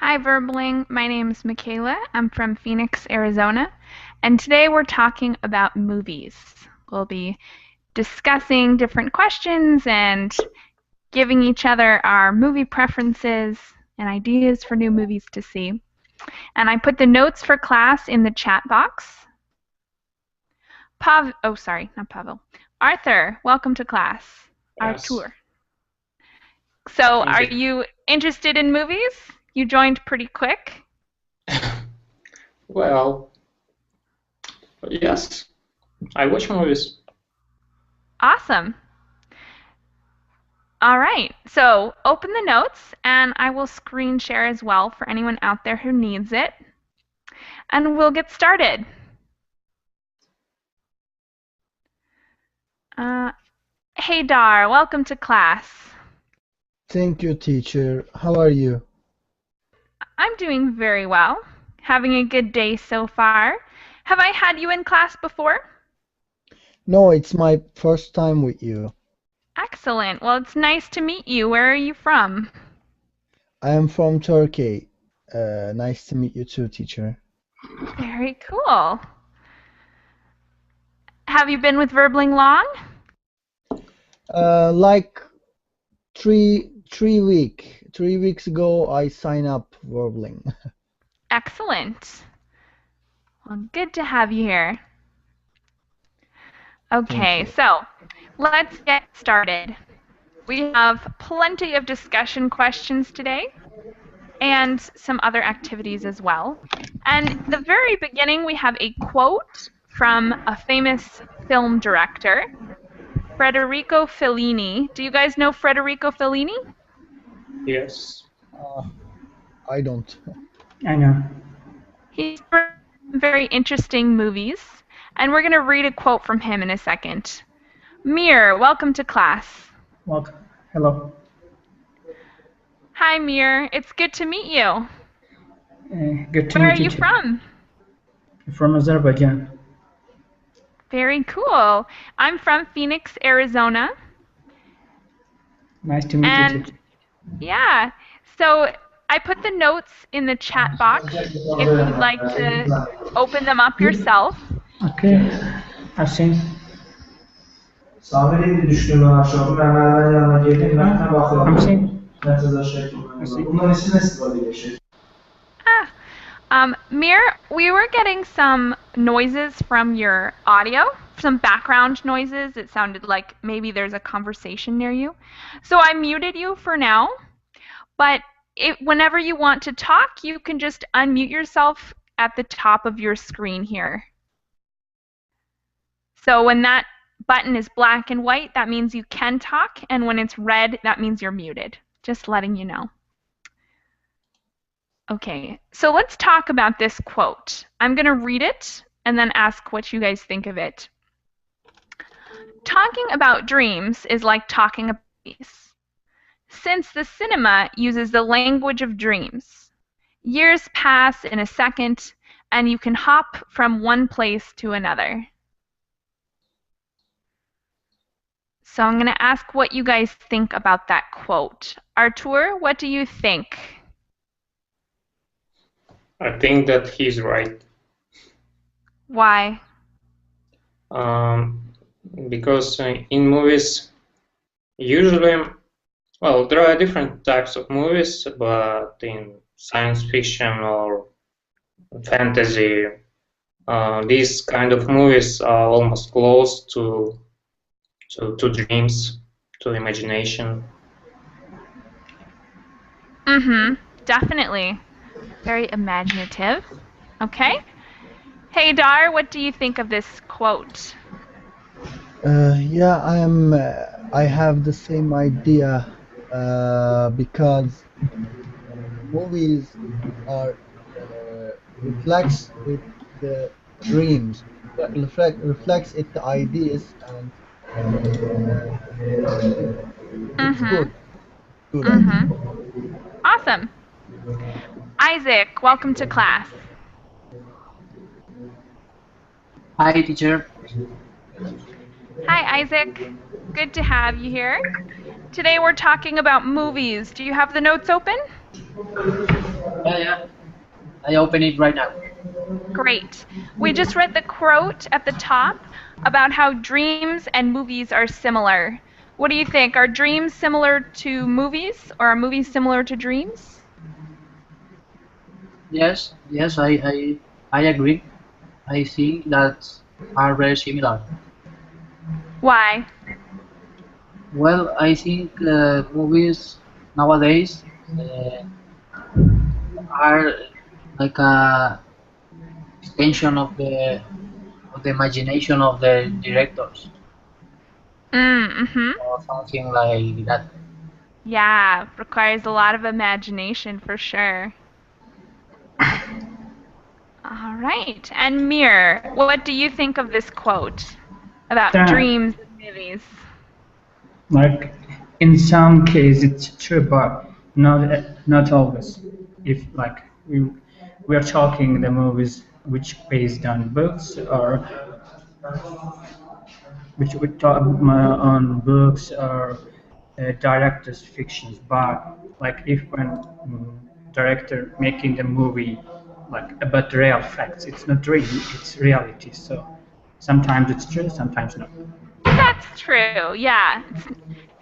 Hi, Verbling. My name is Michaela. I'm from Phoenix, Arizona, and today we're talking about movies. We'll be discussing different questions and giving each other our movie preferences and ideas for new movies to see. And I put the notes for class in the chat box. Not Pavel. Arthur, welcome to class. Yes. Artur. So, Thank are you. you interested in movies? You joined pretty quick. Well, yes, I watch movies. Awesome. All right, so open the notes and I will screen share as well for anyone out there who needs it. And we'll get started. Hey Dar, welcome to class. Thank you, teacher. How are you? I'm doing very well. Having a good day so far. Have I had you in class before? No, it's my first time with you. Excellent. Well, it's nice to meet you. Where are you from? I am from Turkey. Nice to meet you too, teacher. Very cool. Have you been with Verbling long? Like 3 weeks ago, I signed up Warbling. Excellent. Well, good to have you here. Okay, so let's get started. We have plenty of discussion questions today and some other activities as well. And at the very beginning, we have a quote from a famous film director, Federico Fellini. Do you guys know Federico Fellini? Yes. I don't. I know. He's written very interesting movies, and we're going to read a quote from him in a second. Mir, welcome to class. Welcome. Hello. Hi, Mir. It's good to meet you. Good to Where are meet you you too. from? From Azerbaijan. Very cool. I'm from Phoenix, Arizona. Nice to meet you too. Yeah, so I put the notes in the chat box if you'd like to open them up yourself. Okay. I've seen. Samir'in düştüğümü aşağı ben merdiven yanına girdim. Ben bakıyorum. I'm seeing. Bunların ismi ne? Mir, we were getting some noises from your audio, some background noises. It sounded like maybe there's a conversation near you. So I muted you for now, but whenever you want to talk, you can just unmute yourself at the top of your screen here. So when that button is black and white, that means you can talk, and when it's red, that means you're muted. Just letting you know. Okay, so let's talk about this quote. I'm going to read it and then ask what you guys think of it. Talking about dreams is like talking about movies. Since the cinema uses the language of dreams, years pass in a second, and you can hop from one place to another. So I'm going to ask what you guys think about that quote. Artur, what do you think? I think that he's right. Why? Because in movies, usually, well, there are different types of movies, but in science fiction or fantasy, these kind of movies are almost close to dreams, to imagination. Definitely. Very imaginative. Okay. Hey Dar, what do you think of this quote? Yeah, I have the same idea because movies are reflects with the dreams, reflects it the ideas, and it's good. Good idea. Awesome. Isaac, welcome to class. Hi, teacher. Hi, Isaac. Good to have you here. Today we're talking about movies. Do you have the notes open? Yeah. I open it right now. Great. We just read the quote at the top about how dreams and movies are similar. What do you think? Are dreams similar to movies, or are movies similar to dreams? Yes, I agree. I think that are very similar. Why? Well, I think movies nowadays are like a extension of the imagination of the directors Mm-hmm. or something like that. Yeah, requires a lot of imagination for sure. All right. And Mir, what do you think of this quote about That, dreams and movies? like, in some cases it's true, but not always. If like we are talking the movies which based on books or which we talk on books or directors' fictions, but like if when director making the movie like about real facts, it's not dream, it's reality. So sometimes it's true, sometimes not. That's true. Yeah.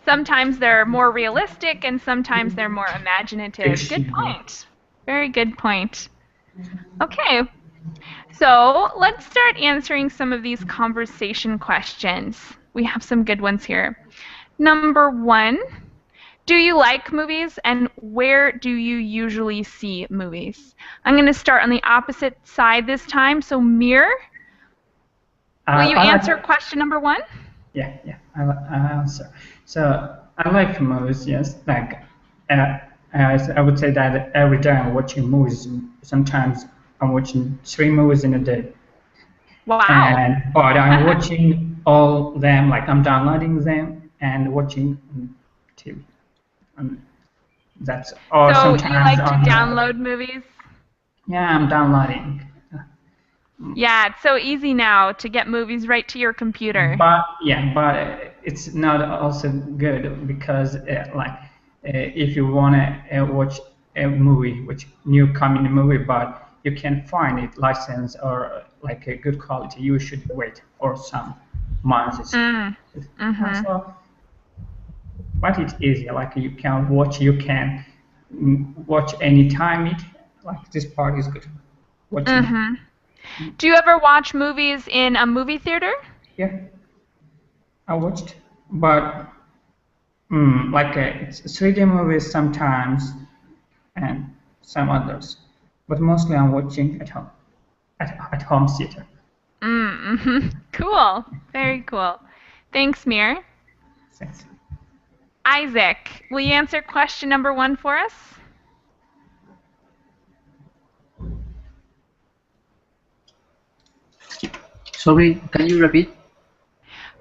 Sometimes they're more realistic and sometimes they're more imaginative. Good Fiction. point. Very good point. Okay. So let's start answering some of these conversation questions. We have some good ones here. Number 1, do you like movies and where do you usually see movies? I'm going to start on the opposite side this time. So Mir, will you answer question number 1? I answer. So I like movies, yes. Like, I would say that every day I'm watching movies. Sometimes I'm watching 3 movies in a day. Wow. But I'm watching all them, like I'm downloading them and watching TV. That's or So you sometimes like to on. download movies? Yeah, I'm downloading. Yeah, it's so easy now to get movies right to your computer. But it's not also good because if you want to watch a movie, which new coming movie, but you can't find it licensed or like a good quality, you should wait for some months. So, but it's easy. Like you can watch anytime. It like this part is good. Watching. Do you ever watch movies in a movie theater? Yeah, I watched, but it's 3D movies sometimes and some others, but mostly I'm watching at home, at home theater. Cool. Very cool. Thanks, Mir. Thanks. Isaac, will you answer question number 1 for us? Sorry, can you repeat?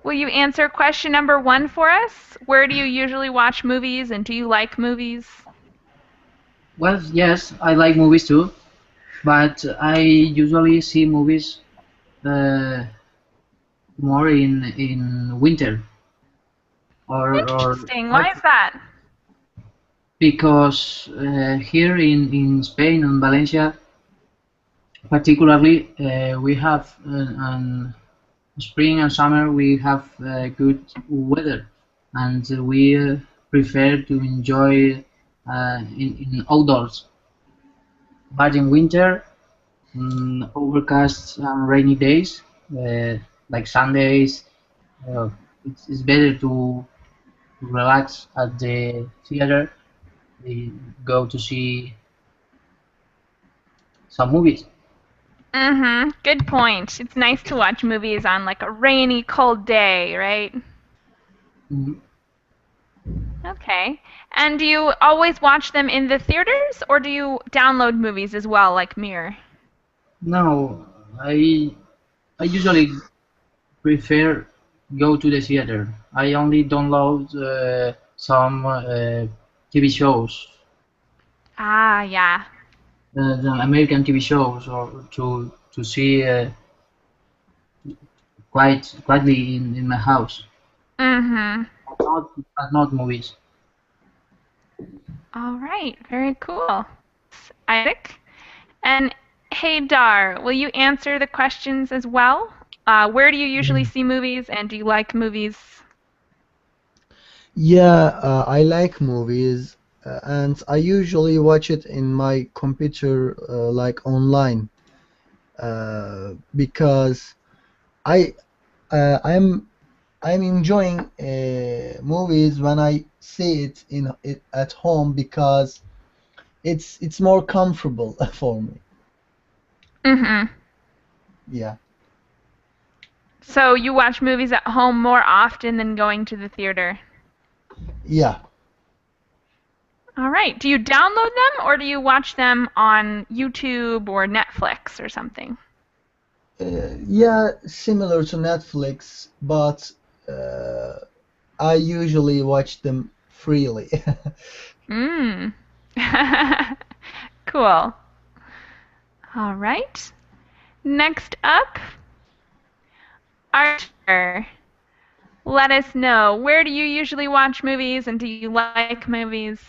Will you answer question number 1 for us? Where do you usually watch movies and do you like movies? Well, yes, I like movies too, but I usually see movies more in winter or Interesting. Why is that? because here in Spain, in Valencia, particularly, we have spring and summer we have good weather, and we prefer to enjoy in outdoors. But in winter, overcast and rainy days, like Sundays, it's better to relax at the theater. We go to see some movies. Good point. It's nice to watch movies on like a rainy, cold day, right? Mhm. Okay. And do you always watch them in the theaters or do you download movies as well, like Mir? No, I usually prefer go to the theater. I only download some TV shows, Ah, yeah. the American TV shows, or to see quietly in my house. Mm-hmm. But not movies. All right, very cool. Isaac. And hey, Dar, will you answer the questions as well? Where do you usually see movies, and do you like movies? Yeah, I like movies, and I usually watch it in my computer, like online, because I I'm enjoying movies when I see it at home because it's more comfortable for me. Mm-hmm. Yeah. So you watch movies at home more often than going to the theater. Yeah. All right. Do you download them, or do you watch them on YouTube or Netflix or something? Yeah, similar to Netflix, but I usually watch them freely. Mm. Cool. All right. Next up, Arthur. Let us know, where do you usually watch movies, and do you like movies?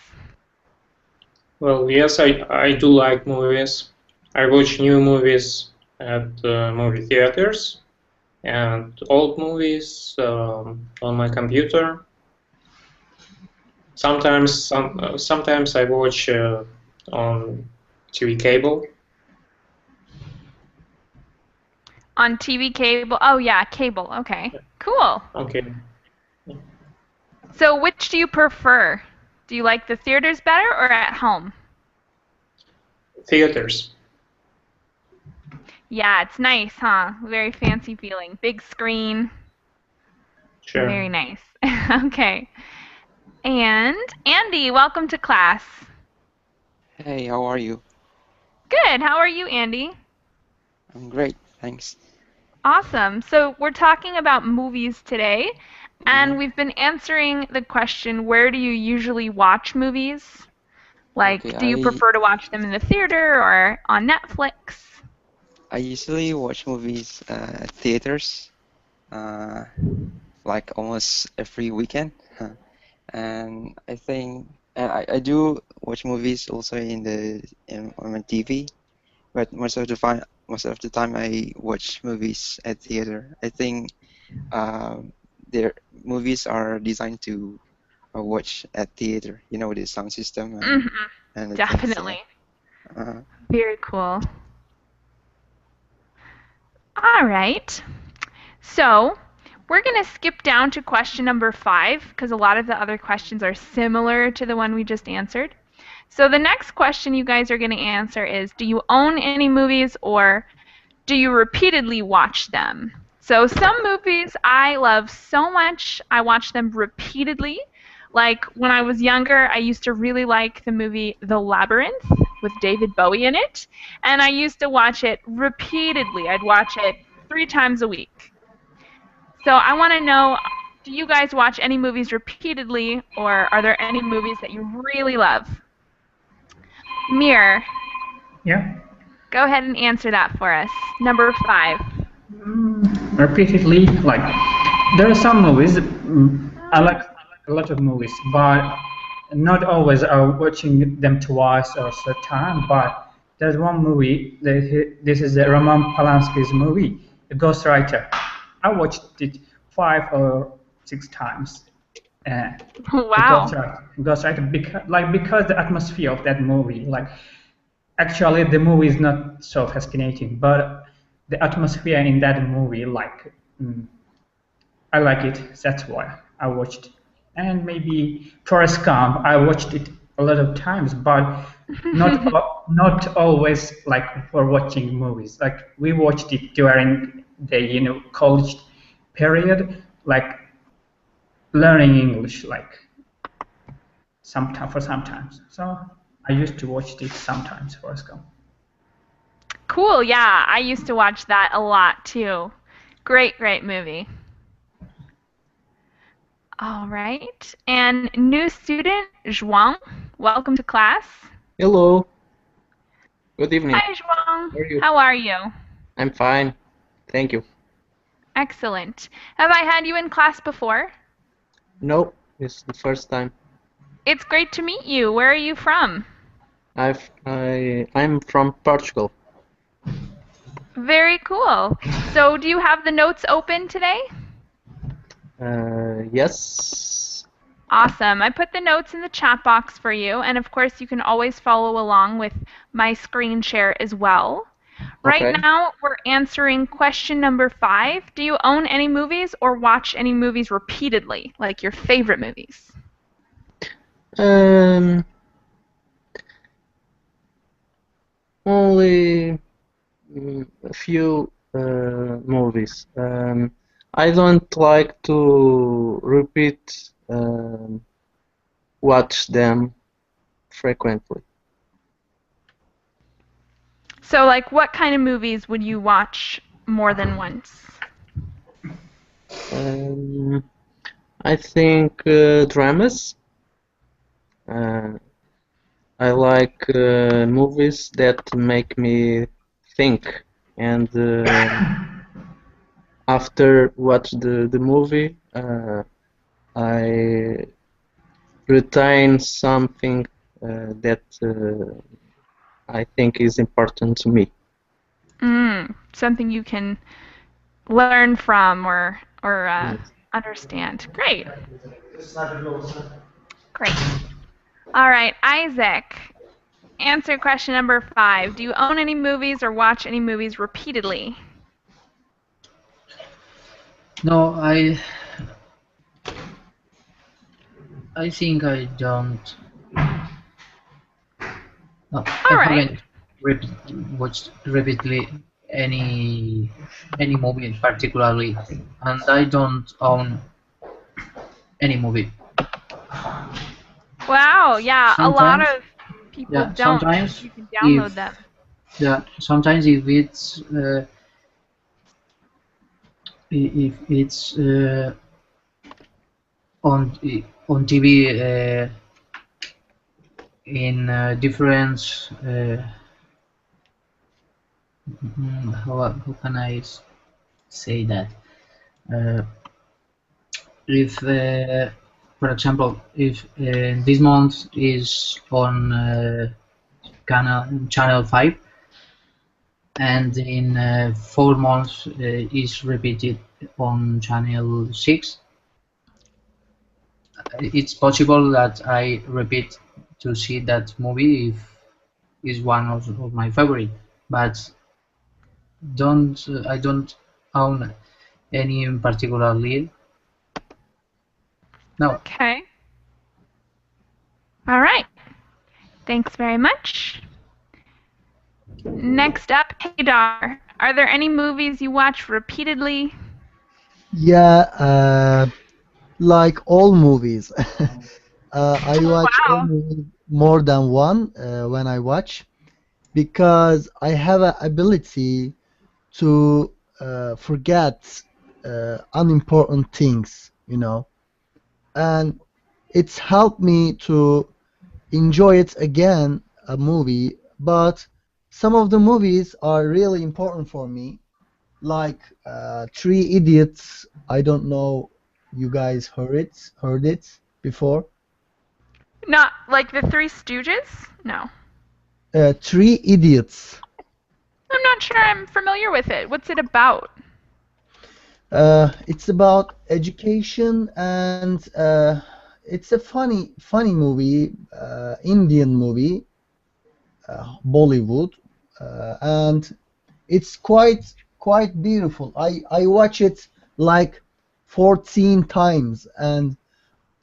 Well, yes, I do like movies. I watch new movies at movie theaters and old movies on my computer. Sometimes I watch on TV cable. On TV cable? Oh, yeah, cable. Okay. Cool. Okay, So, which do you prefer? Do you like the theaters better or at home? theaters. Yeah, it's nice, huh? Very fancy feeling. Big screen. Sure. Very nice. Okay. And Andy, welcome to class. Hey, how are you? Good. How are you, Andy? I'm great, thanks. Awesome. So, we're talking about movies today, and Mhm. we've been answering the question, where do you usually watch movies? Like, Okay, do you prefer to watch them in the theater or on Netflix? I usually watch movies at theaters, uh, like almost every weekend, and I do watch movies also on my TV, but most of the time I watch movies at theater. I think their movies are designed to watch at theater. You know, the sound system Hmm. and the things. Yeah. Definitely. Uh, Very cool. All right. So, we're going to skip down to question number 5 because a lot of the other questions are similar to the one we just answered. So, the next question you guys are going to answer is, do you own any movies, or do you repeatedly watch them? So, some movies I love so much, I watch them repeatedly. Like when I was younger, I used to really like the movie The Labyrinth with David Bowie in it, and I used to watch it repeatedly. I'd watch it 3 times a week. So I want to know, do you guys watch any movies repeatedly, or are there any movies that you really love? Mir, Yeah. go ahead and answer that for us. Number 5. Repeatedly, like there are some movies. I like a lot of movies, but not always watching them twice or so time. But there's one movie this is Roman Polanski's movie, The Ghostwriter. I watched it 5 or 6 times. Uh, Wow. Ghostwriter, because the atmosphere of that movie, like actually the movie is not so fascinating, but the atmosphere in that movie, like I like it. That's why I watched. And maybe Forrest Gump, I watched it a lot of times, but not always like for watching movies. Like we watched it during the college period, like learning English, like sometimes. So I used to watch it sometimes, Forrest Gump. Cool, yeah. I used to watch that a lot too. Great, great movie. All right. And new student, Zhuang, welcome to class. Hello. Good evening. Hi, Zhuang. How are you? How are you? I'm fine. Thank you. Excellent. Have I had you in class before? No, it's the first time. It's great to meet you. Where are you from? I'm from Portugal. Very cool. So do you have the notes open today? Yes. Awesome. I put the notes in the chat box for you, and of course you can always follow along with my screen share as well. Right Okay. now we're answering question number 5. Do you own any movies or watch any movies repeatedly, like your favorite movies? Only a few movies. I don't like to repeat watch them frequently. So like what kind of movies would you watch more than once? I think dramas. I like movies that make me think, and after watch the movie, I retain something that I think is important to me. Something you can learn from or Yes. understand. Great. Great. All right, Isaac. Answer question number 5. Do you own any movies or watch any movies repeatedly? No, I think I don't. No, I right. haven't watched repeatedly any movie particularly, and I don't own any movie. Wow, yeah, a lot Sometimes, of people yeah, don't. sometimes You can download if them. yeah, sometimes if it's on TV in different how can I say that? If for example, if this month is on channel 5 and in 4 months is repeated on channel 6, it's possible that I repeat to see that movie if is one of my favorite, but I don't own any in particular lead. No. Okay. All right. Thanks very much. Next up, Haydar. Are there any movies you watch repeatedly? Yeah, like all movies. I watch all Wow. movies more than one when I watch because I have an ability to forget unimportant things, you know, and it's helped me to enjoy it again, a movie, but some of the movies are really important for me, like Three Idiots. I don't know you guys heard it before. Not like the Three Stooges? No. Three Idiots. I'm not sure I'm familiar with it. What's it about? It's about education and it's a funny movie, Indian movie, Bollywood, and it's quite beautiful. I watch it like 14 times, and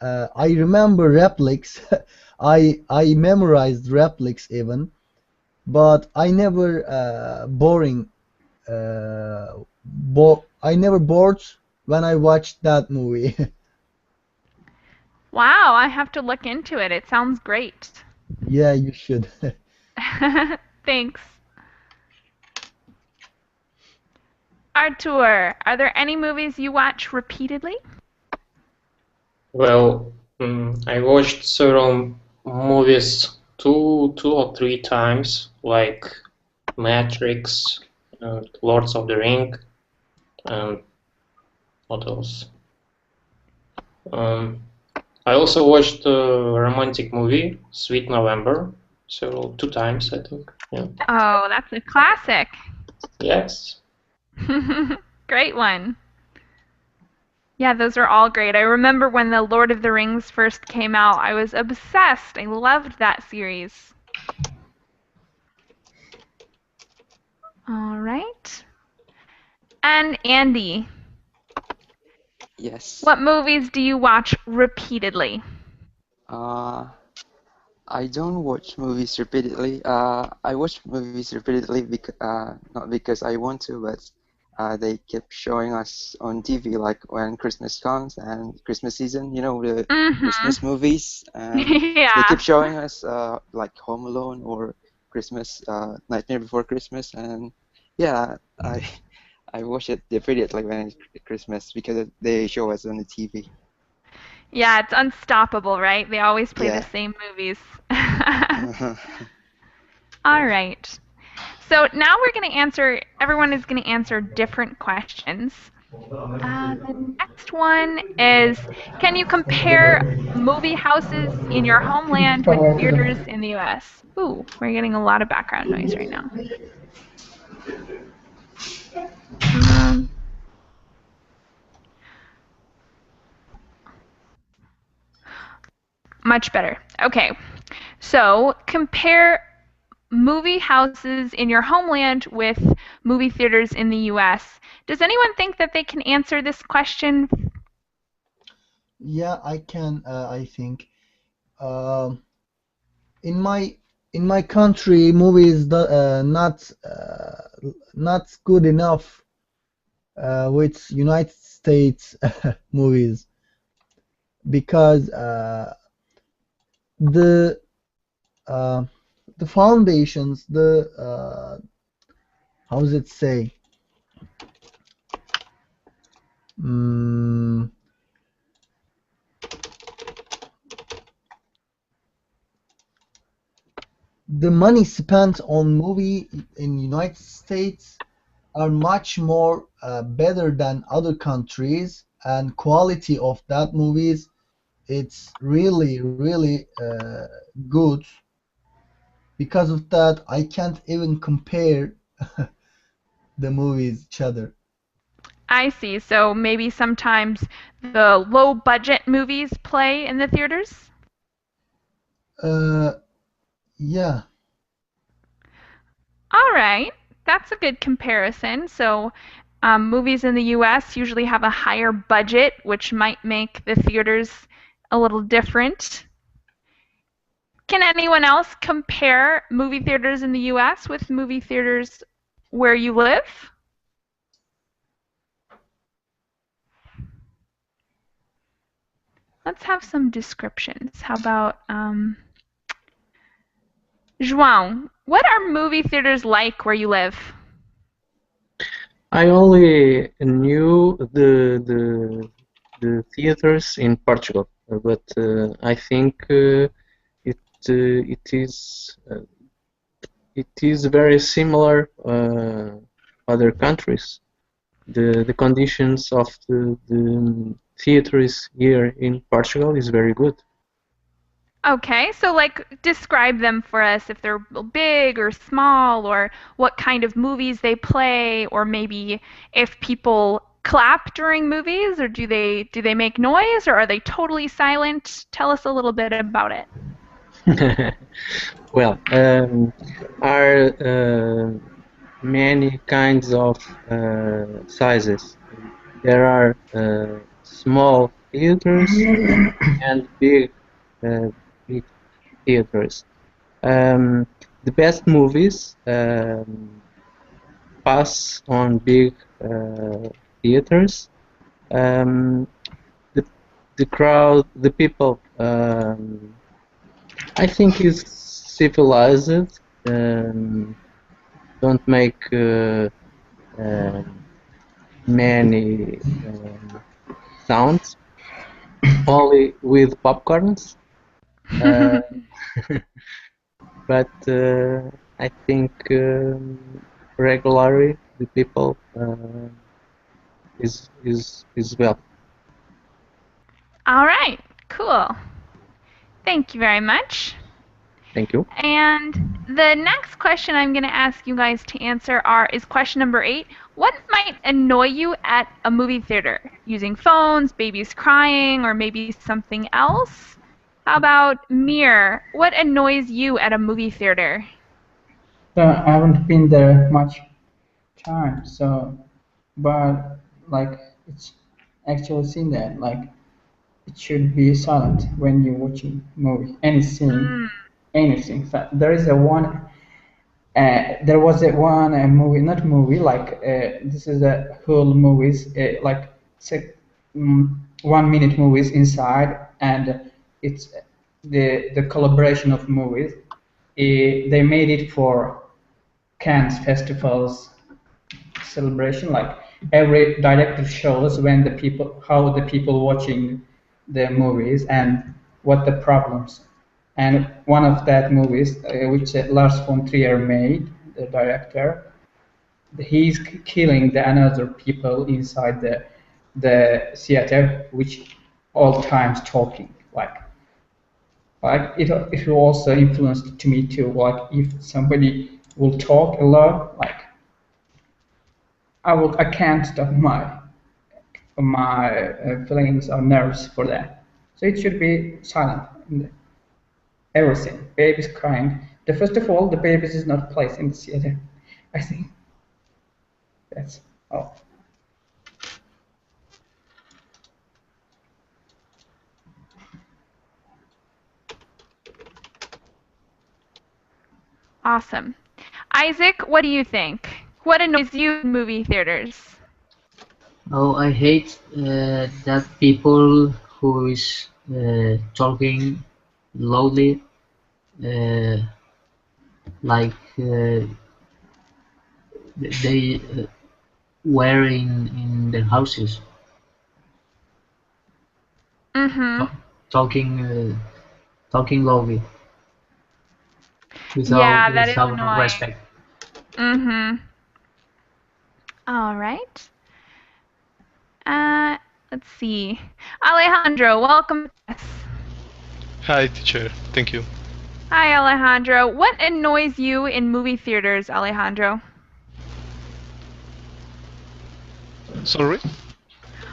I remember replics. I memorized replics even, but I never I never bored when I watched that movie. Wow, I have to look into it. It sounds great. Yeah, you should. Thanks. Artur, are there any movies you watch repeatedly? Well, I watched several movies two or three times, like Matrix, Lords of the Ring, and what else? I also watched a romantic movie, Sweet November, so 2 times, I think. Yeah. Oh, that's a classic. Yes. Great one. Yeah, those are all great. I remember when the Lord of the Rings first came out, I was obsessed. I loved that series. All right. And Andy, Yes. what movies do you watch repeatedly? Uh, I don't watch movies repeatedly. I watch movies repeatedly not because I want to, but they kept showing us on TV, like when Christmas comes and Christmas season, the Christmas movies, and they Yeah. keep showing us like Home Alone or Christmas, Nightmare Before Christmas, and yeah, I watch it repeatedly when it's Christmas because they show us on the TV. Yeah, it's unstoppable, right? They always play the Yeah. same movies. All right. So now everyone is going to answer different questions. The next one is, can you compare movie houses in your homeland with theaters in the US? Ooh, we're getting a lot of background noise right now. Much better. Okay. So compare movie houses in your homeland with movie theaters in the US. Does anyone think that they can answer this question? Yeah, I can. I think. Um in my country, movies not good enough with United States movies because the uh, the foundations, how does it say? Mm, the money spent on movie in United States are much more better than other countries, and quality of that movies it's really good. Because of that, I can't even compare the movies each other. I see. So maybe sometimes the low budget movies play in the theaters? Uh, yeah. All right. That's a good comparison. So movies in the US usually have a higher budget, which might make the theaters a little different. Can anyone else compare movie theaters in the US with movie theaters where you live? Let's have some descriptions. How about João, what are movie theaters like where you live? I only knew the theaters in Portugal, but I think it is very similar other countries. The conditions of the theaters here in Portugal is very good. Okay, so like describe them for us if they're big or small, or what kind of movies they play, or maybe if people clap during movies, or do they make noise, or are they totally silent? Tell us a little bit about it. Well, are many kinds of sizes. There are small theaters and big theaters. The best movies pass on big theaters. The crowd, the people, I think is civilized. Don't make many sounds. Only with popcorns. But I think regularly the people is well. All right, Cool. Thank you very much. Thank you. And the next question I'm going to ask you guys to answer is question number 8. What might annoy you at a movie theater? Using phones, babies crying, or maybe something else? How about Mir? What annoys you at a movie theater? I haven't been there much time, so, but like it's actually seen that like it should be silent when you're watching movie, any scene, anything. So there is a one. There was a one movie, not movie, like this is a whole movies, like 1 minute movies inside, and it's the collaboration of movies. They made it for Cannes festivals celebration. Like every director shows when the people, how the people watching the movies and what the problems. And one of that movies, which Lars von Trier made, the director, he's killing the another people inside the theater, which all times talking like it will also influence to me too. Like if somebody will talk a lot, like I can't stop my feelings or nerves for that. So it should be silent. Everything. Babies crying. First of all, the babies is not placed in the theater. I think that's all. Awesome. Isaac, what do you think? What annoys you in movie theaters? Oh, I hate that people who is talking loudly, like they were in their houses, talking loudly Yeah, that is without annoying. respect. All right. Let's see. Alejandro, welcome. Hi, teacher. Thank you. Hi, Alejandro. What annoys you in movie theaters, Alejandro? Sorry?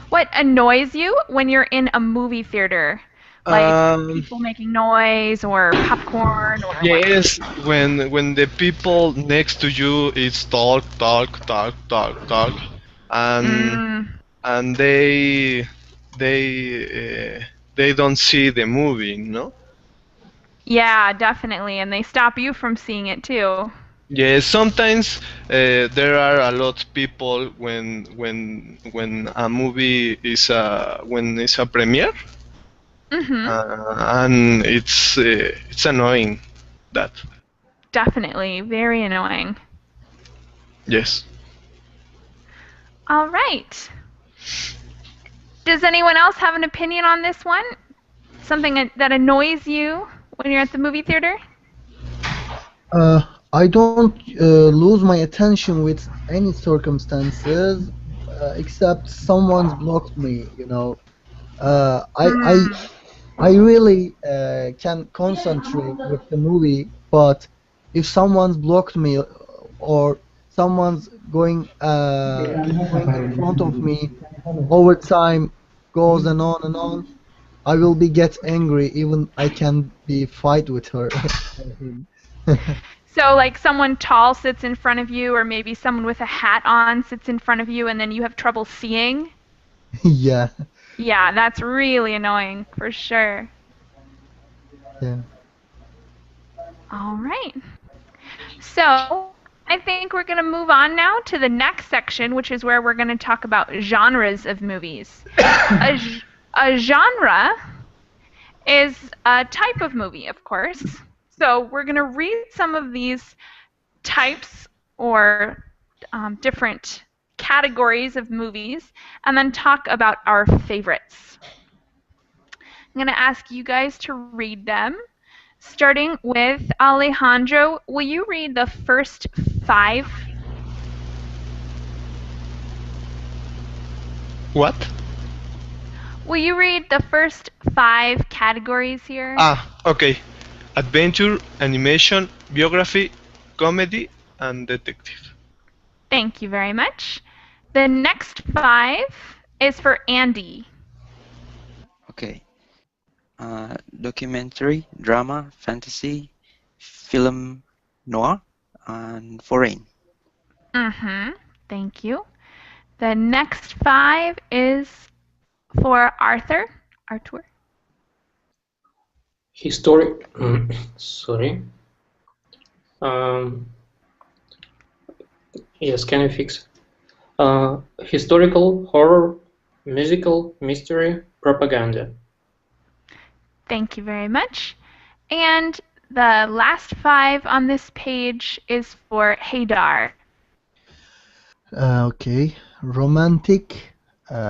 What annoys you when you're in a movie theater? Like people making noise or popcorn or Yes, when the people next to you is talk, and they don't see the movie, no? Yeah, definitely, and they stop you from seeing it too. Yes, sometimes there are a lot of people when a movie is when it's a premiere, and it's annoying that. Definitely, very annoying. Yes. All right. Does anyone else have an opinion on this one? Something that annoys you when you're at the movie theater? I don't lose my attention with any circumstances except someone's blocked me. You know, I really can concentrate with the movie, but if someone's blocked me or someone's going in front of me, over time goes and on, I will get angry. Even I can be fight with her. So like someone tall sits in front of you, or maybe someone with a hat on sits in front of you, and then you have trouble seeing? Yeah. Yeah, that's really annoying for sure. Yeah. All right. So I think we're going to move on now to the next section, which is where we're going to talk about genres of movies. A genre is a type of movie, of course. So we're going to read some of these types or different categories of movies and then talk about our favorites. I'm going to ask you guys to read them. Starting with Alejandro, will you read the first 5? What? Will you read the first 5 categories here? Okay. Adventure, animation, biography, comedy, and detective. Thank you very much. The next 5 is for Andy. Okay. Documentary, drama, fantasy, film noir, and foreign. Thank you. The next 5 is for Arthur. Artur. Historic. Sorry. Yes, can you fix it? Historical, horror, musical, mystery, propaganda. Thank you very much. And the last 5 on this page is for Haydar. Okay, romantic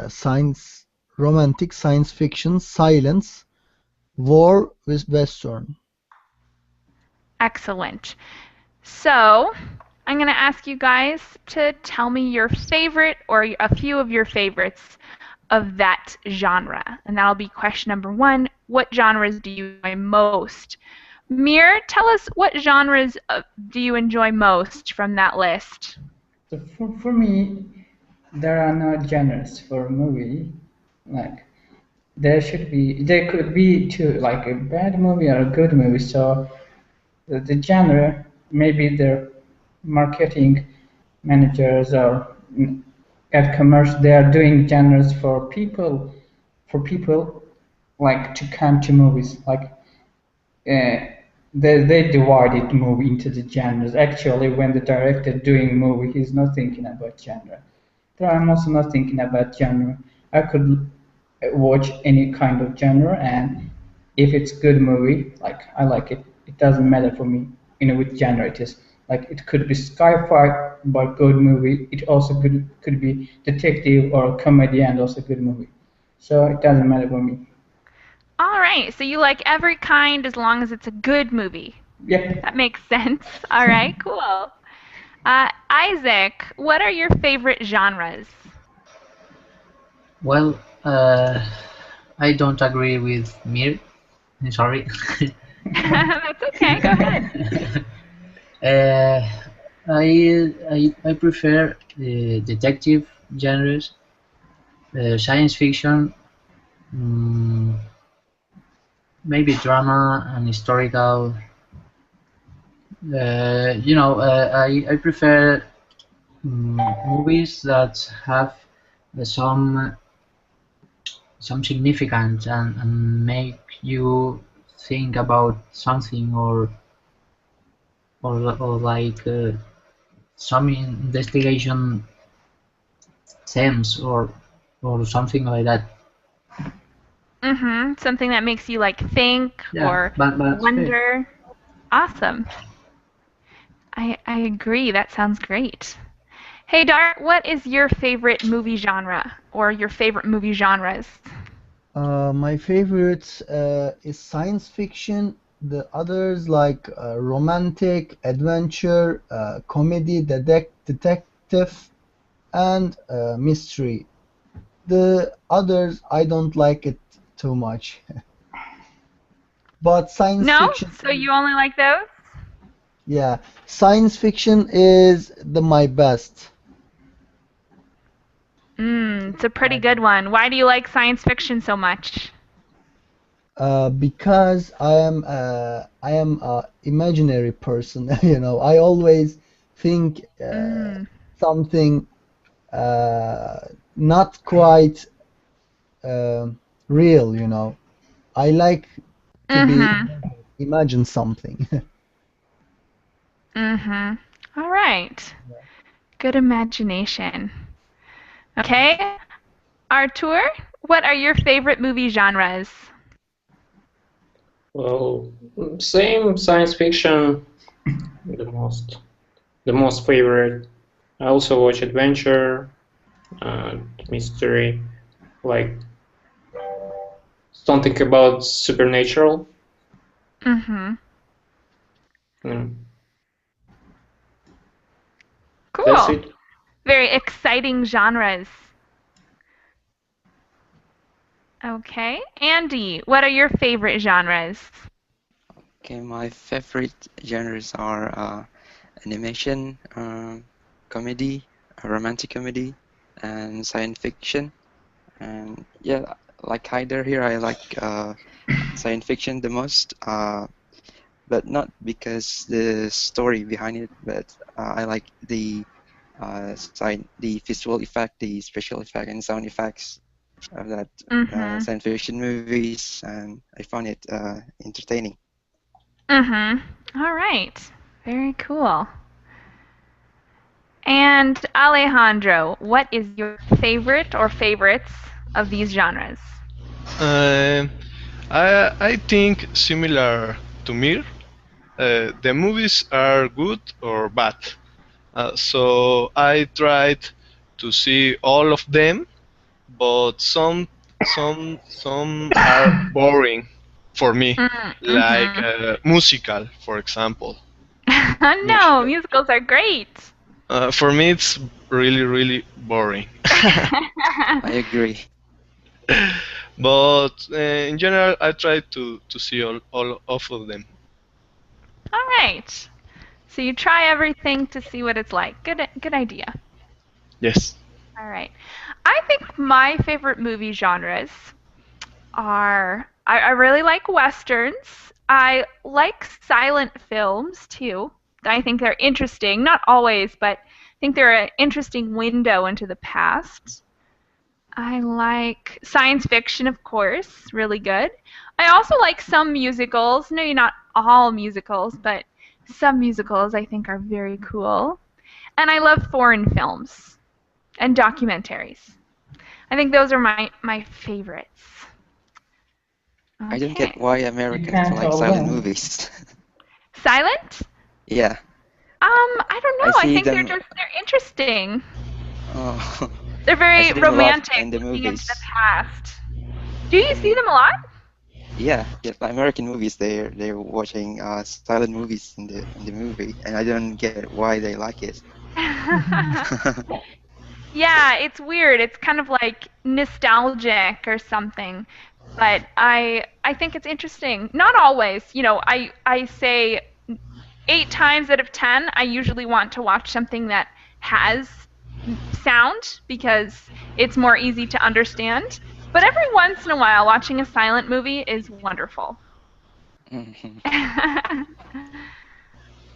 science fiction, silence, war with western. Excellent. So, I'm going to ask you guys to tell me your favorite or a few of your favorites of that genre. And that'll be question number 1. What genres do you enjoy most? Mir, tell us what genres do you enjoy most from that list? So for me, there are no genres for a movie. Like there could be two, like a bad movie or a good movie. So the genre, maybe the marketing managers or at commerce, they are doing genres for people like to come to movies. Like they divided movie into the genres. Actually, when the director doing movie, he's not thinking about genre. I'm also not thinking about genre. I could watch any kind of genre, and if it's good movie, like I like it, it doesn't matter for me, which genre it is. Like it could be sci-fi, but good movie. It also could be detective or comedy and also good movie. So it doesn't matter for me. All right, so you like every kind as long as it's a good movie. Yeah. That makes sense. All right, cool. Isaac, what are your favorite genres? Well, I don't agree with Mir. I'm sorry. That's okay. Go ahead. I prefer detective genres, science fiction, maybe drama and historical. I prefer movies that have some significance and make you think about something or like some investigation themes or something like that. Something that makes you like think or but wonder. Awesome. I agree. That sounds great. Hey Dart, what is your favorite movie genre or your favorite movie genres? My favorite is science fiction. The others like romantic, adventure, comedy, detective, and mystery. The others I don't like it too much. But science fiction. So you only like those? Yeah, science fiction is my best. It's a pretty good one. Why do you like science fiction so much? Because I am a imaginary person. I always think something not quite real. I like to imagine something. All right. Good imagination. Okay. Artur, what are your favorite movie genres? Well, same science fiction, the most favorite. I also watch adventure, mystery, like something about supernatural. Cool. That's it. Very exciting genres. Okay. Andy, what are your favorite genres? Okay, my favorite genres are animation, comedy, romantic comedy, and science fiction. And yeah, like Hyder here, I like science fiction the most, but not because the story behind it, but I like the visual effect, the special effect, and sound effects of that Mm-hmm. science fiction movies, and I found it entertaining. Mm-hmm. All right. Very cool. And Alejandro, what is your favorite or favorites of these genres? Uh, I think similar to Mir. The movies are good or bad. So I tried to see all of them, but some are boring for me, like Mm-hmm. musical, for example. No, musicals are great. For me, it's really boring. I agree. But in general, I try to see all of them. All right. So you try everything to see what it's like. Good idea. Yes. All right. I think my favorite movie genres are I really like westerns. I like silent films too. I think they're interesting. Not always, but I think they're an interesting window into the past. I like science fiction, of course, really good. I also like some musicals. Maybe not all musicals, but some musicals I think are very cool. And I love foreign films and documentaries. I think those are my favorites. I don't get Okay. why You Americans can't like all silent them. movies. Silent? Yeah, I don't I know. I see think them. they're interesting. Oh, They're I very see them a lot romantic, in the looking into the movies. past. Do you see Mm, them a lot? yeah, like American movies. They're watching silent movies in the movie, and I don't get why they like it. Yeah, it's weird. It's kind of like nostalgic or something. But I think it's interesting. Not always. I say 8 times out of 10, I usually want to watch something that has sound because it's more easy to understand. But every once in a while, watching a silent movie is wonderful. Mhm.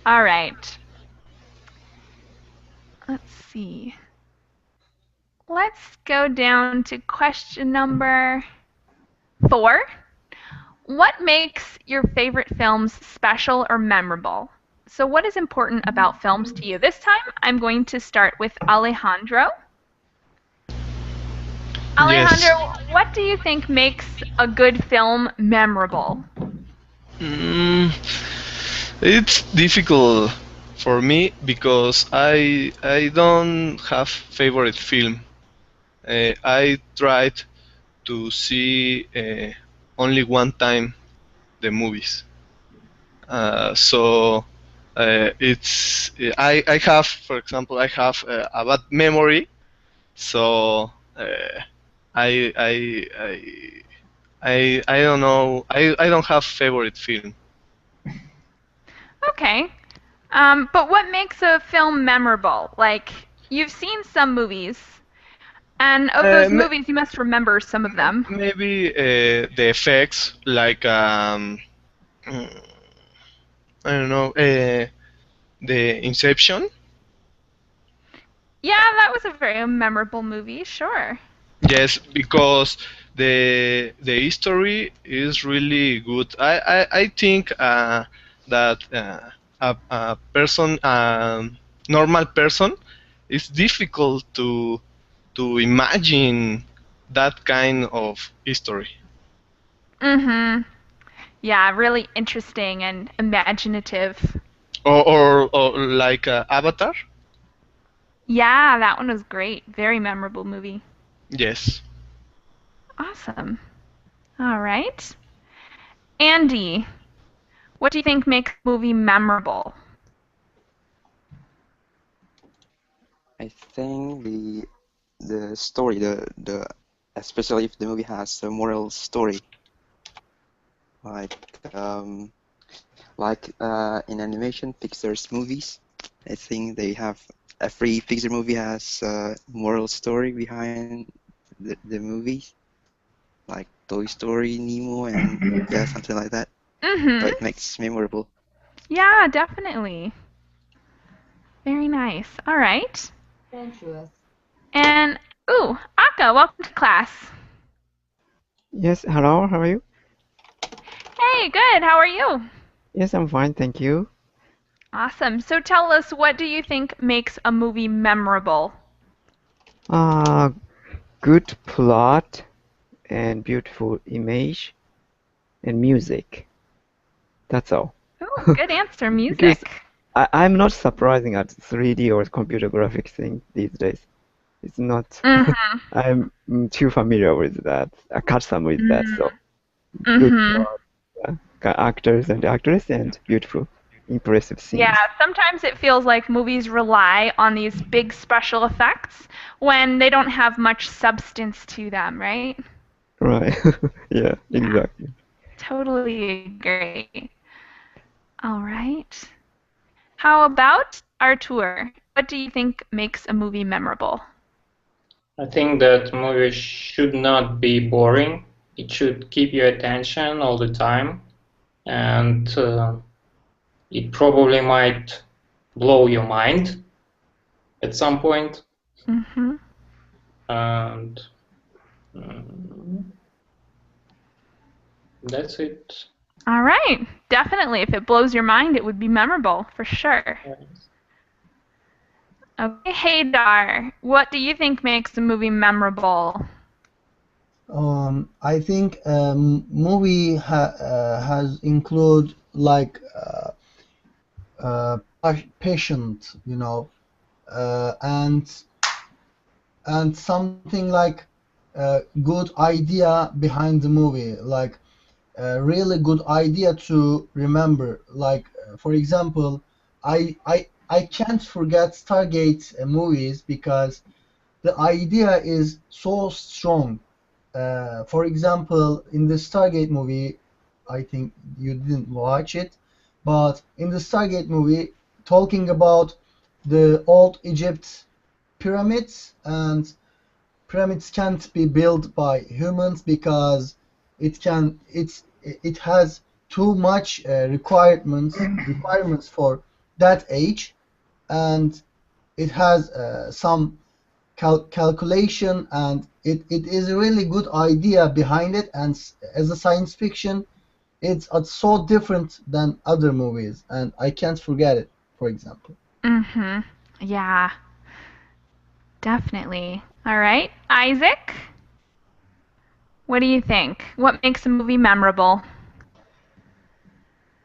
All right. Let's see. Let's go down to question number 4. What makes your favorite films special or memorable? So, what is important about films to you? This time, I'm going to start with Alejandro. Yes. Alejandro, what do you think makes a good film memorable? Mm, it's difficult for me because I don't have favorite film. I tried to see only one time the movies. So it's I have, for example, I have a bad memory. So I I I I don't know. I don't have favorite film. Okay. But what makes a film memorable? Like, you've seen some movies, and of Uh, those ma- movies, you must remember some of them. Maybe the effects, like mm, I don't know, the Inception. Yeah, that was a very memorable movie, sure. Yes, because the history is really good. I think that a person, normal person, it's difficult to imagine that kind of history. Mm-hmm. Yeah, really interesting and imaginative. Or like Avatar. Yeah, that one was great. Very memorable movie. Yes. Awesome. All right. Andy, what do you think makes a movie memorable? I think the story, the especially if the movie has a moral story. Like in animation, Pixar's movies, I think they have every Pixar movie has a moral story behind the movies, like Toy Story, Nemo, and yeah, something like that. So Mm-hmm. it makes memorable. Yeah, definitely. Very nice. All right. And, ooh, Akka, welcome to class. Yes, hello, how are you? Hey, good. How are you? Yes, I'm fine, thank you. Awesome. So tell us, what do you think makes a movie memorable? Good plot and beautiful image and music. That's all. Ooh, good answer. Because Music. I'm not surprising at 3D or computer graphics thing these days. It's not. Mm-hmm. I'm too familiar with that, accustomed with that. So good Mm-hmm. plot, actors and actress, and beautiful, impressive scenes. Yeah, sometimes it feels like movies rely on these big special effects when they don't have much substance to them, right? Right. Yeah, exactly. Totally agree. All right. How about Artur? What do you think makes a movie memorable? I think that movies should not be boring. It should keep your attention all the time, and it probably might blow your mind at some point. Mm-hmm. And that's it. All right. Definitely. If it blows your mind, it would be memorable for sure. Okay, Haydar, what do you think makes a movie memorable? I think movie has include like patient, you know, and something like good idea behind the movie, like a really good idea to remember. Like for example, I can't forget Stargate movies because the idea is so strong. For example, in the Stargate movie, I think you didn't watch it, but in the Stargate movie, talking about the old Egypt pyramids, and pyramids can't be built by humans because it has too much requirements for that age, and it has some calculation, and it is a really good idea behind it, and as a science fiction it's so different than other movies, and I can't forget it, for example. Mm-hmm. Yeah, definitely. All right, Isaac, what do you think? What makes a movie memorable?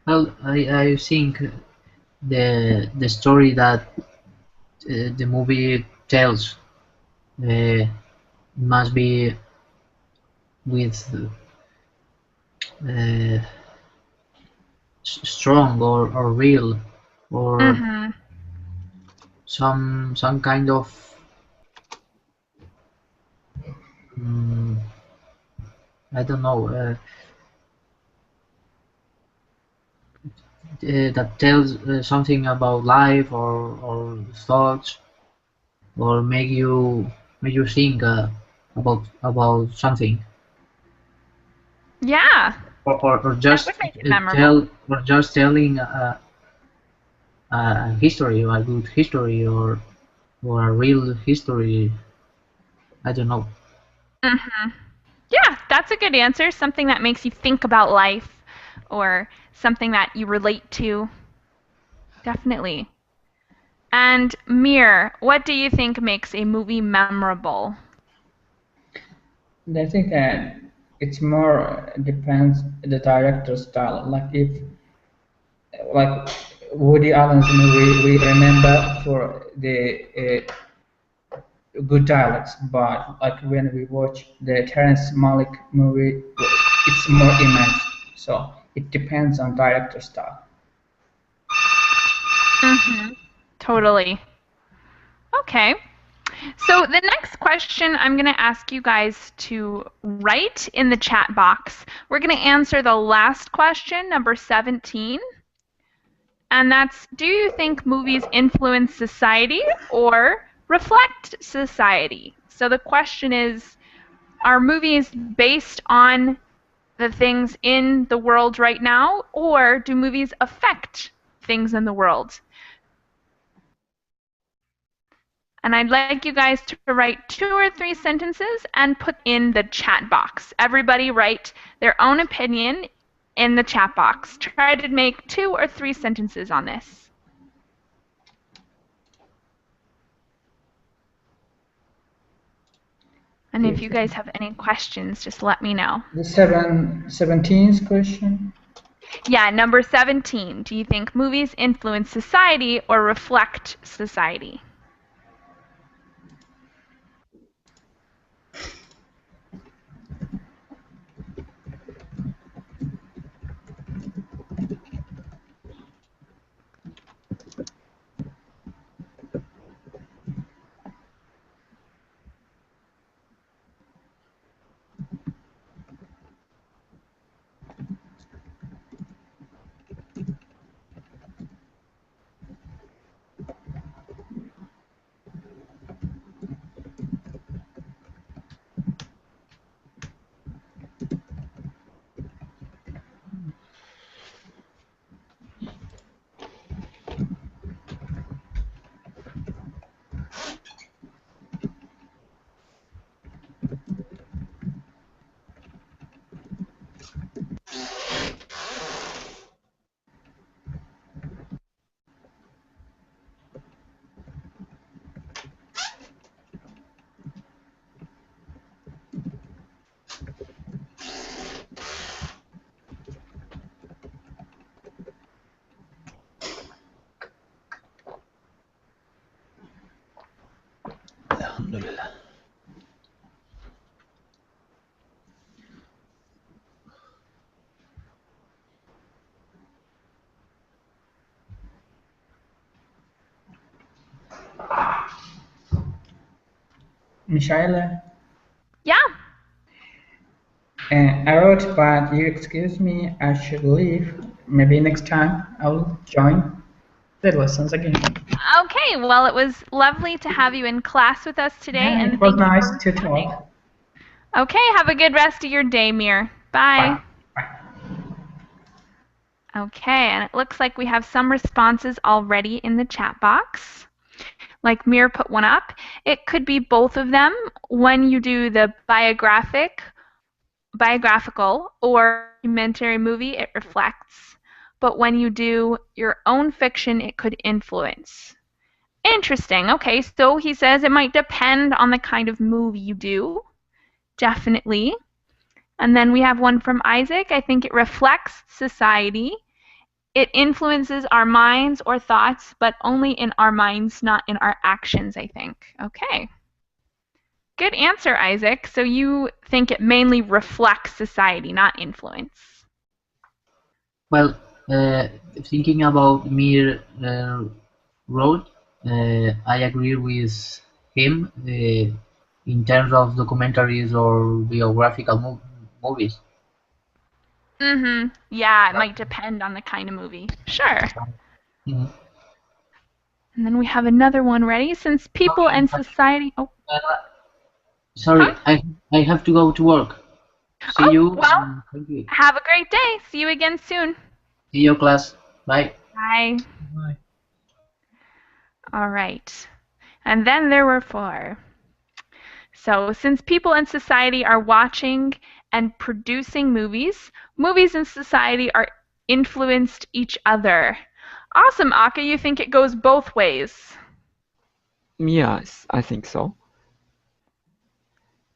Well, I think the story that the movie tells must be with strong or real, or Mm-hmm. some kind of I don't know that tells something about life or thoughts, or make you think about something, Yeah, or that just would make it memorable. telling a history, or a good history, or a real history. I don't know. Mm-hmm. Yeah, that's a good answer. Something that makes you think about life or something that you relate to. Definitely. And Mir, what do you think makes a movie memorable? I think it's more depends the director's style. Like if like Woody Allen's movie, we remember for the good dialogues, but like when we watch the Terrence Malick movie, it's more immense. So it depends on director style. Mm-hmm. Totally. Okay. So the next question I'm going to ask you guys to write in the chat box. We're going to answer the last question, number 17. And that's, do you think movies influence society or reflect society? So the question is, are movies based on the things in the world right now, or do movies affect things in the world? And I'd like you guys to write 2 or 3 sentences and put in the chat box. Everybody write their own opinion in the chat box. Try to make 2 or 3 sentences on this. And if you guys have any questions, just let me know. The 17th question. Yeah, number 17. Do you think movies influence society or reflect society? Michaela? Yeah. I wrote, but you excuse me, I should leave. Maybe next time I'll join the lessons again. Okay, well, it was lovely to have you in class with us today. Yeah, and it was thank you nice for to attending. talk. Okay, have a good rest of your day, Mir. Bye. Bye. Okay, and it looks like we have some responses already in the chat box. Like Mir put one up. It could be both of them. When you do the biographical or documentary movie, it reflects. But when you do your own fiction, it could influence. Interesting. Okay, so he says it might depend on the kind of movie you do. Definitely. And then we have one from Isaac. I think it reflects society. It influences our minds or thoughts, but only in our minds, not in our actions, I think. Okay. Good answer, Isaac. So you think it mainly reflects society, not influence. Well, thinking about Mir wrote, I agree with him in terms of documentaries or biographical movies. Mm-hmm. Yeah, it might depend on the kind of movie. Sure. Mm-hmm. And then we have another one ready. Since people and society... Oh. Sorry, huh? I have to go to work. See you. Well, have a great day. See you again soon. See you, class. Bye. Bye. Bye. All right. And then there were 4. So since people in society are watching and producing movies, movies in society are influenced each other. Awesome, Aka. You think it goes both ways? Yes, I think so.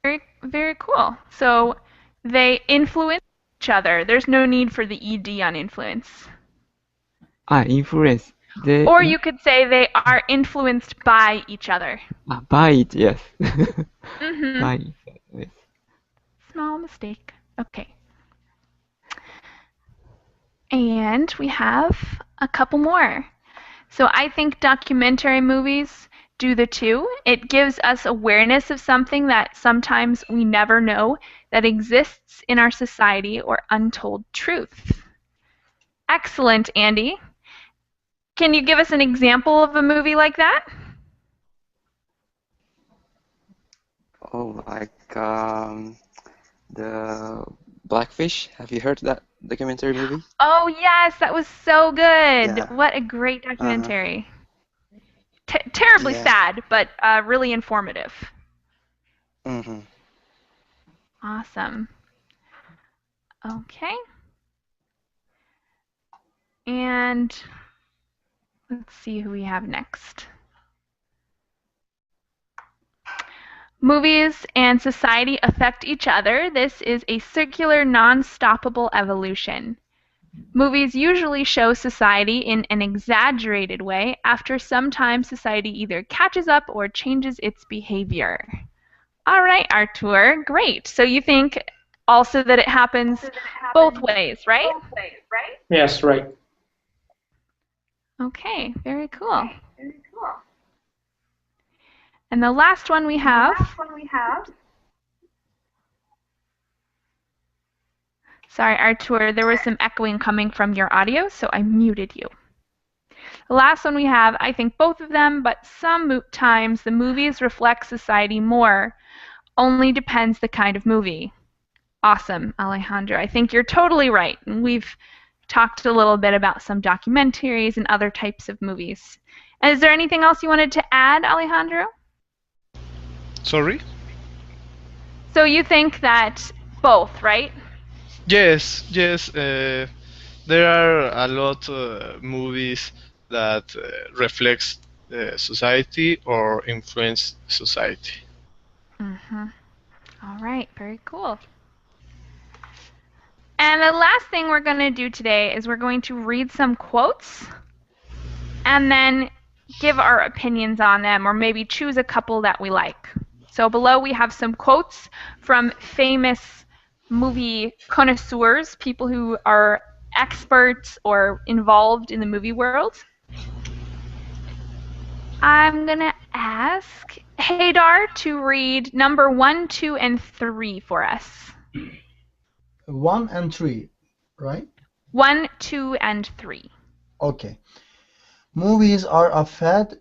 Very, very cool. So they influence each other. There's no need for the ED on influence. Influence. Or you could say they are influenced by each other. By it, yes. Mm-hmm. By it, yes. Small mistake. Okay. And we have a couple more. So I think documentary movies do the two. It gives us awareness of something that sometimes we never know that exists in our society or untold truth. Excellent, Andy. Can you give us an example of a movie like that? Oh, like the Blackfish. Have you heard that documentary movie? Oh, yes, that was so good. Yeah. What a great documentary. Terribly Yeah. sad, but really informative. Mm-hmm. Awesome. Okay. And let's see who we have next. Movies and society affect each other. This is a circular, non-stoppable evolution. Movies usually show society in an exaggerated way. After some time, society either catches up or changes its behavior. All right, Artur, great. So you think also that it happens both ways, right? Yes, right. Okay, very cool. And the last one we have. Sorry, Artur, there was some echoing coming from your audio, so I muted you. The last one we have, I think both of them, but sometimes the movies reflect society more. Only depends the kind of movie. Awesome, Alejandro. I think you're totally right. And we've talked a little bit about some documentaries and other types of movies. And is there anything else you wanted to add, Alejandro? Sorry? So you think that both, right? Yes, yes. There are a lot of movies that reflects society or influence society. Mm-hmm. All right, very cool. And the last thing we're going to do today is we're going to read some quotes and then give our opinions on them, or maybe choose a couple that we like. So below we have some quotes from famous movie connoisseurs, people who are experts or involved in the movie world. I'm going to ask Haydar to read number 1, 2, and 3 for us. 1 and 3, right? 1, 2, and 3. Okay. Movies are a fad.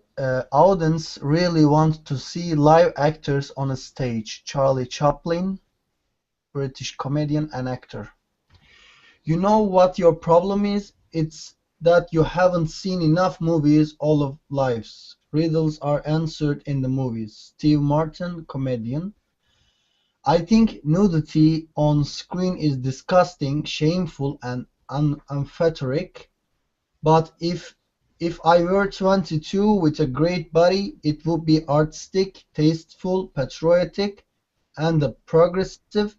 Audience really want to see live actors on a stage. Charlie Chaplin, British comedian and actor. You know what your problem is? It's that you haven't seen enough movies all of lives. Riddles are answered in the movies. Steve Martin, comedian. I think nudity on screen is disgusting, shameful, and unpatriotic. But if I were 22 with a great body, it would be artistic, tasteful, patriotic, and a progressive,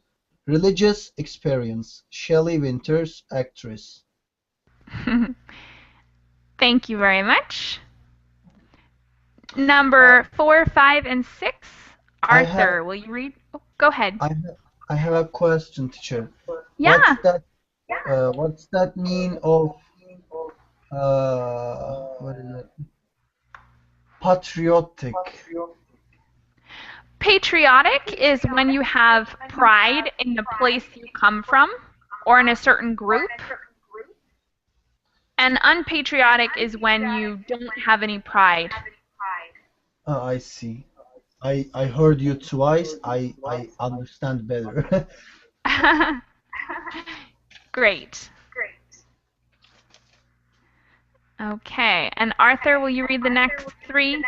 religious experience. Shelley Winters, actress. Thank you very much. Number 4, 5, and 6. Arthur, will you read? Oh, go ahead. I have a question, teacher. Yeah. What's that mean of what is it? Patriotic. Patriotic is when you have pride in the place you come from or in a certain group. And unpatriotic is when you don't have any pride. I see. I heard you twice. I understand better. Great. Okay, and Arthur, will you read the next 3,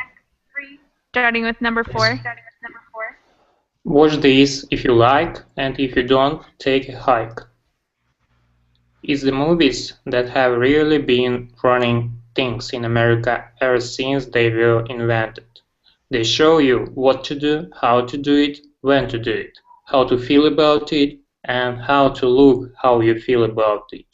starting with number 4? Watch these if you like, and if you don't, take a hike. It's the movies that have really been running things in America ever since they were invented. They show you what to do, how to do it, when to do it, how to feel about it, and how to look how you feel about it.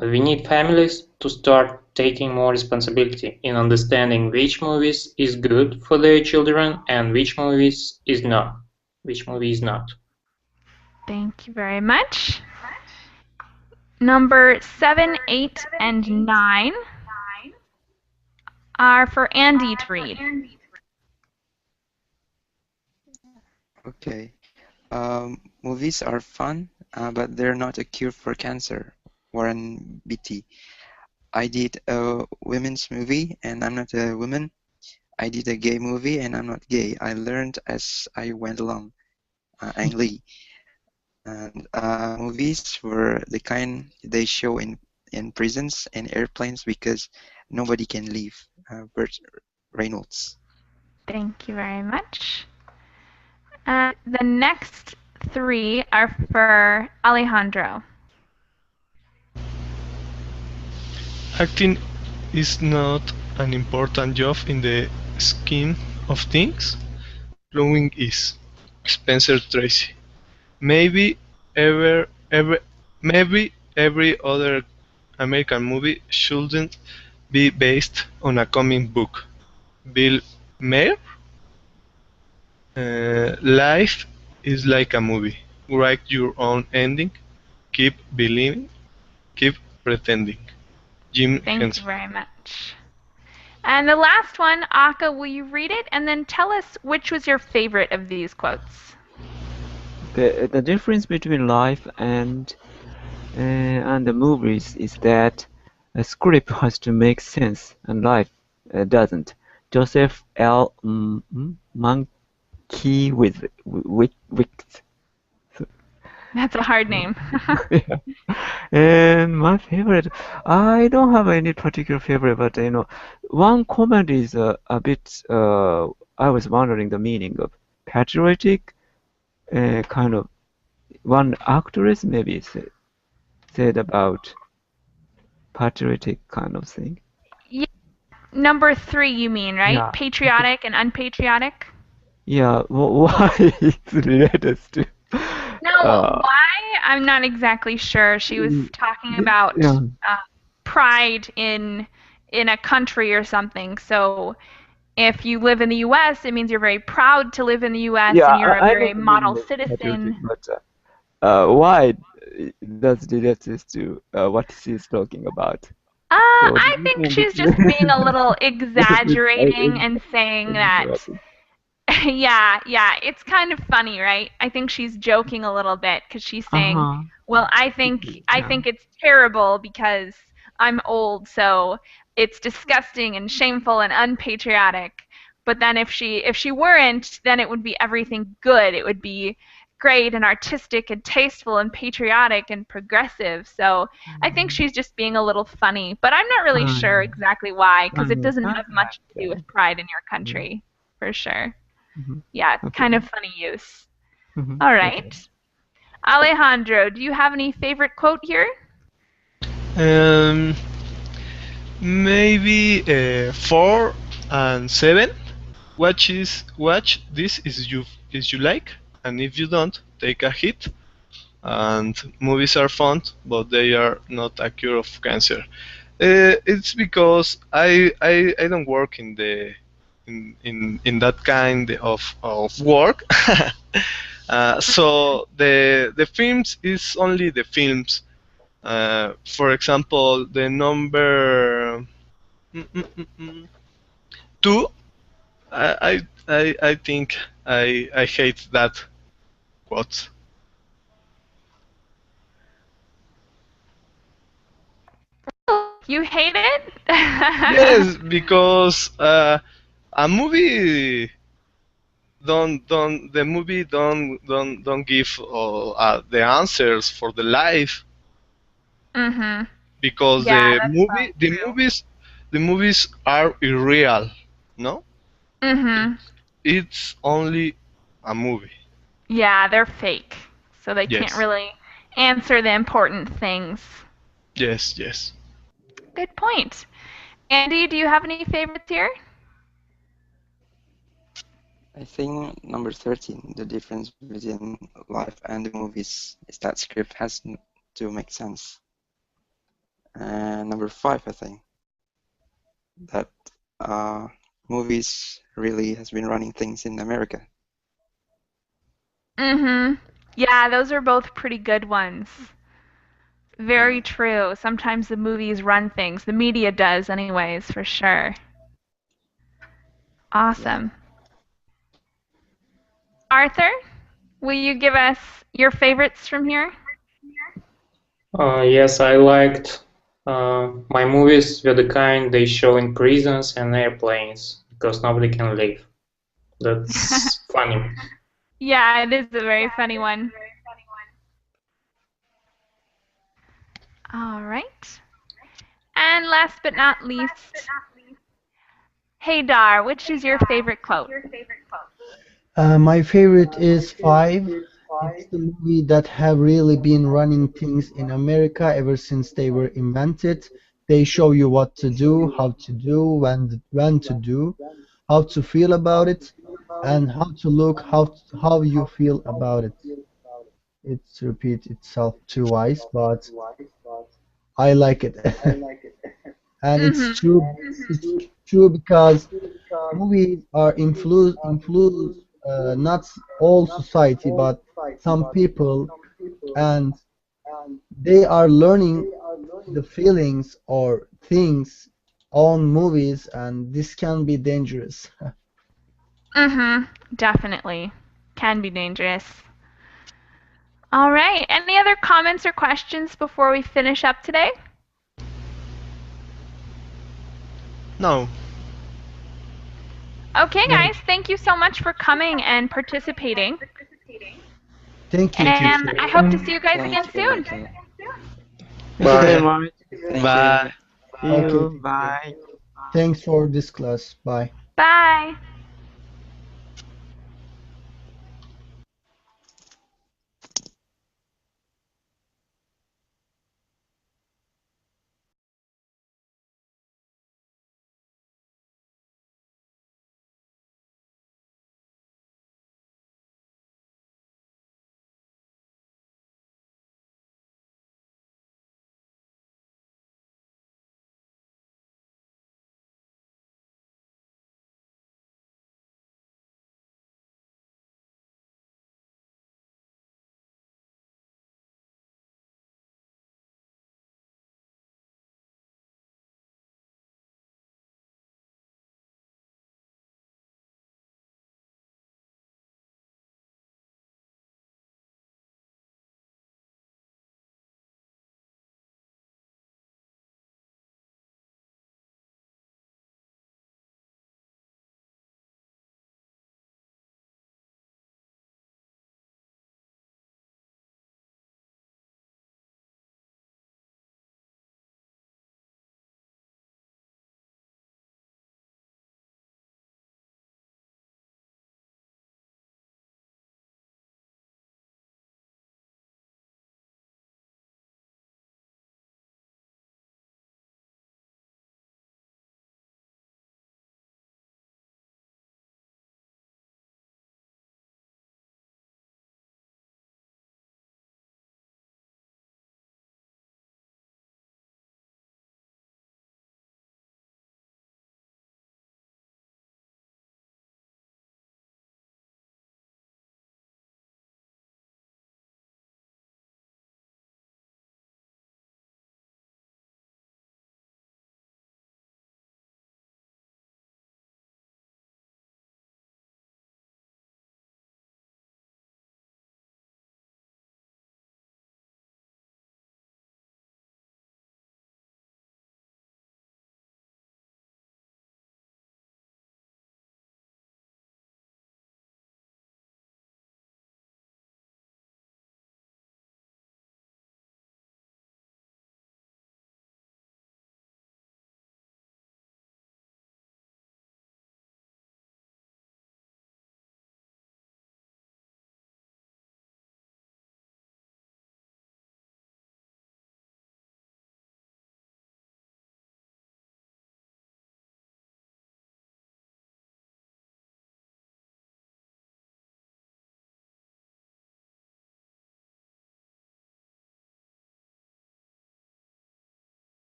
We need families to start taking more responsibility in understanding which movies is good for their children and which movies is not. Which movie is not. Thank you very much. Number 7, 8, and 9. are for Andy to read. Okay. Movies are fun, but they're not a cure for cancer. Warren Beatty. I did a women's movie, and I'm not a woman. I did a gay movie, and I'm not gay. I learned as I went along. Ang Lee. And movies were the kind they show in prisons and airplanes because nobody can leave. Burt Reynolds. Thank you very much. The next three are for Alejandro. Acting is not an important job in the scheme of things. Blowing is. Spencer Tracy. Maybe maybe every other American movie shouldn't be based on a comic book. Bill Maher. Life is like a movie. Write your own ending. Keep believing. Keep pretending. Jim Thank Henson. you very much. And the last one, Aka, will you read it and then tell us which was your favorite of these quotes? The difference between life and the movies is that a script has to make sense and life doesn't. Joseph L. Mankiewicz. That's a hard name. Yeah. And my favorite, I don't have any particular favorite, but one comment is a bit. I was wondering the meaning of patriotic. Kind of one actress maybe said about patriotic kind of thing. Yeah. Number 3, you mean, right? Yeah. Patriotic and unpatriotic? Yeah, why it's related to? No, why? I'm not exactly sure. She was talking about pride in a country or something. So if you live in the U.S., it means you're very proud to live in the U.S. and you're a very model citizen. But why does it relate to what she's talking about? I think she's just being a little exaggerating and saying that. Yeah, it's kind of funny, right? I think she's joking a little bit because she's saying, well, I think it's terrible because I'm old, so it's disgusting and shameful and unpatriotic. But then if she weren't, then it would be everything good. It would be great and artistic and tasteful and patriotic and progressive. So I think she's just being a little funny, but I'm not really sure exactly why, because it doesn't have much to do with pride in your country, for sure. Yeah, kind of funny use. All right. Alejandro, do you have any favorite quote here? Maybe 4 and 7. Watch this is you like, and if you don't, take a hit. And movies are fun, but they are not a cure of cancer. It's because I don't work in the in that kind of work. So the films is only the films. For example, the number 2. I think I hate that quote. You hate it? Yes, because a movie don't give the answers for the life. Because the movies are irreal, no? It's only a movie. Yeah, they're fake, so they can't really answer the important things. Yes. Good point. Andy, do you have any favorites here? I think number 13, the difference between life and the movies is that script has to make sense. And number 5, I think, that movies really has been running things in America. Yeah, those are both pretty good ones. Very true. Sometimes the movies run things. The media does anyways, for sure. Awesome. Arthur, will you give us your favorites from here? Yes, I liked my movies were the kind they show in prisons and airplanes because nobody can leave. That's funny. Yeah, it is a very funny one. All right. And last but not least, Haydar, which is your favorite quote? My favorite is Five. It's the movie that have really been running things in America ever since they were invented. They show you what to do, how to do, when to do, how to feel about it, and how to look, how you feel about it. It repeats itself twice, but I like it. And it's true. It's true because movies are influence not all society, but some people, and they are learning the feelings or things on movies, and this can be dangerous. Definitely. Can be dangerous. All right. Any other comments or questions before we finish up today? No. Okay, guys. Thank you so much for coming and participating. Thank you, And teacher. I hope to see you guys again Thank you. soon. Thank you very much. Thank Bye. See Okay. you. Bye. Thanks for this class. Bye. Bye.